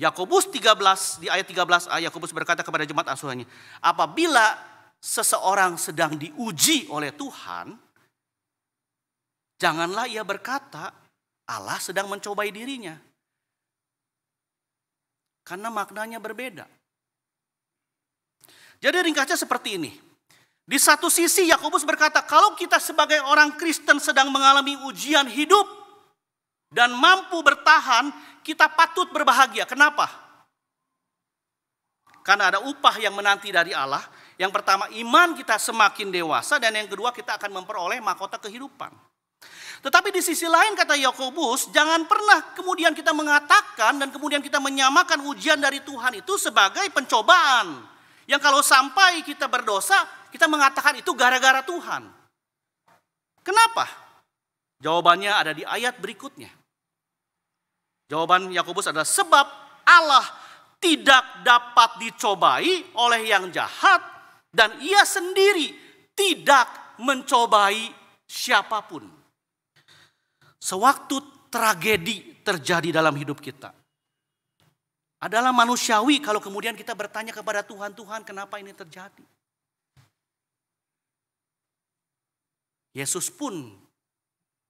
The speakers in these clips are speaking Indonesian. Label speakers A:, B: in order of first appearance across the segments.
A: Yakobus 13, di ayat 13 Yakobus berkata kepada jemaat asuhannya, apabila seseorang sedang diuji oleh Tuhan, janganlah ia berkata Allah sedang mencobai dirinya. Karena maknanya berbeda. Jadi ringkasnya seperti ini. Di satu sisi Yakobus berkata, kalau kita sebagai orang Kristen sedang mengalami ujian hidup dan mampu bertahan, kita patut berbahagia. Kenapa? Karena ada upah yang menanti dari Allah. Yang pertama, iman kita semakin dewasa, dan yang kedua, kita akan memperoleh mahkota kehidupan. Tetapi di sisi lain kata Yakobus, jangan pernah kemudian kita mengatakan dan kemudian kita menyamakan ujian dari Tuhan itu sebagai pencobaan. Yang kalau sampai kita berdosa, kita mengatakan itu gara-gara Tuhan. Kenapa? Jawabannya ada di ayat berikutnya. Jawaban Yakobus adalah sebab Allah tidak dapat dicobai oleh yang jahat dan ia sendiri tidak mencobai siapapun. Sewaktu tragedi terjadi dalam hidup kita, adalah manusiawi kalau kemudian kita bertanya kepada Tuhan, Tuhan kenapa ini terjadi? Yesus pun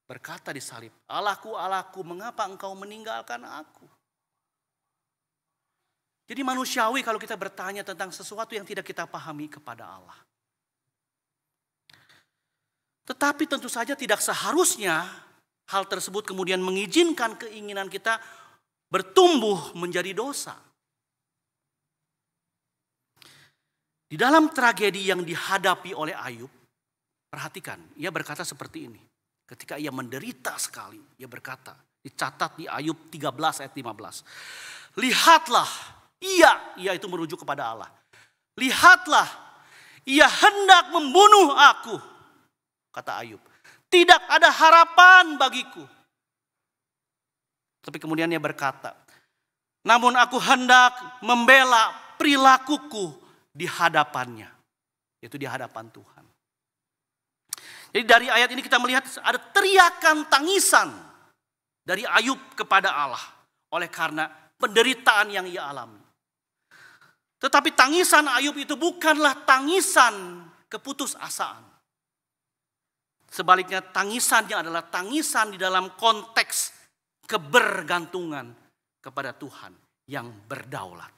A: berkata di salib, Allahku, Allahku, mengapa engkau meninggalkan aku? Jadi manusiawi kalau kita bertanya tentang sesuatu yang tidak kita pahami kepada Allah. Tetapi tentu saja tidak seharusnya hal tersebut kemudian mengizinkan keinginan kita bertumbuh menjadi dosa. Di dalam tragedi yang dihadapi oleh Ayub, perhatikan, ia berkata seperti ini. Ketika ia menderita sekali, ia berkata, dicatat di Ayub 13 ayat 15. Lihatlah, ia itu merujuk kepada Allah. Lihatlah, ia hendak membunuh aku, kata Ayub. Tidak ada harapan bagiku. Tapi kemudian ia berkata, namun aku hendak membela perilakuku di hadapannya. Yaitu di hadapan Tuhan. Jadi dari ayat ini kita melihat ada teriakan tangisan dari Ayub kepada Allah. Oleh karena penderitaan yang ia alami. Tetapi tangisan Ayub itu bukanlah tangisan keputusasaan. Sebaliknya tangisannya adalah tangisan di dalam konteks kebergantungan kepada Tuhan yang berdaulat.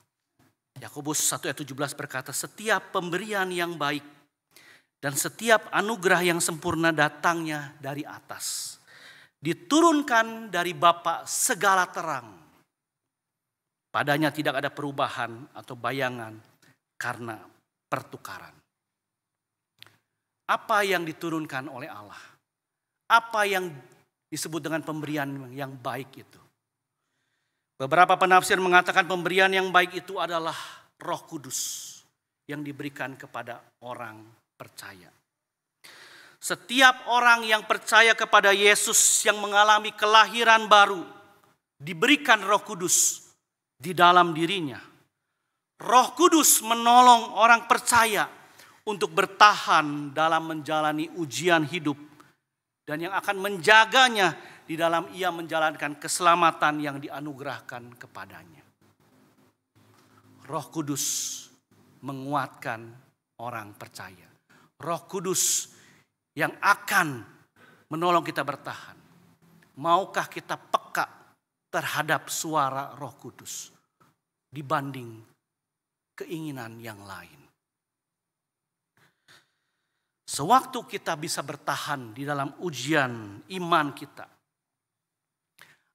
A: Yakobus 1 ayat 17 berkata, setiap pemberian yang baik dan setiap anugerah yang sempurna datangnya dari atas. Diturunkan dari Bapa segala terang. Padanya tidak ada perubahan atau bayangan karena pertukaran. Apa yang diturunkan oleh Allah? Apa yang disebut dengan pemberian yang baik itu? Beberapa penafsir mengatakan pemberian yang baik itu adalah Roh Kudus yang diberikan kepada orang percaya. Setiap orang yang percaya kepada Yesus yang mengalami kelahiran baru diberikan Roh Kudus di dalam dirinya. Roh Kudus menolong orang percaya untuk bertahan dalam menjalani ujian hidup dan yang akan menjaganya di dalam ia menjalankan keselamatan yang dianugerahkan kepadanya. Roh Kudus menguatkan orang percaya. Roh Kudus yang akan menolong kita bertahan. Maukah kita peka terhadap suara Roh Kudus dibanding keinginan yang lain? Sewaktu kita bisa bertahan di dalam ujian iman kita,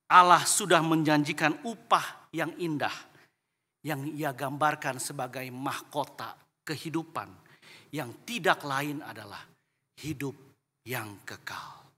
A: Allah sudah menjanjikan upah yang indah yang ia gambarkan sebagai mahkota kehidupan yang tidak lain adalah hidup yang kekal.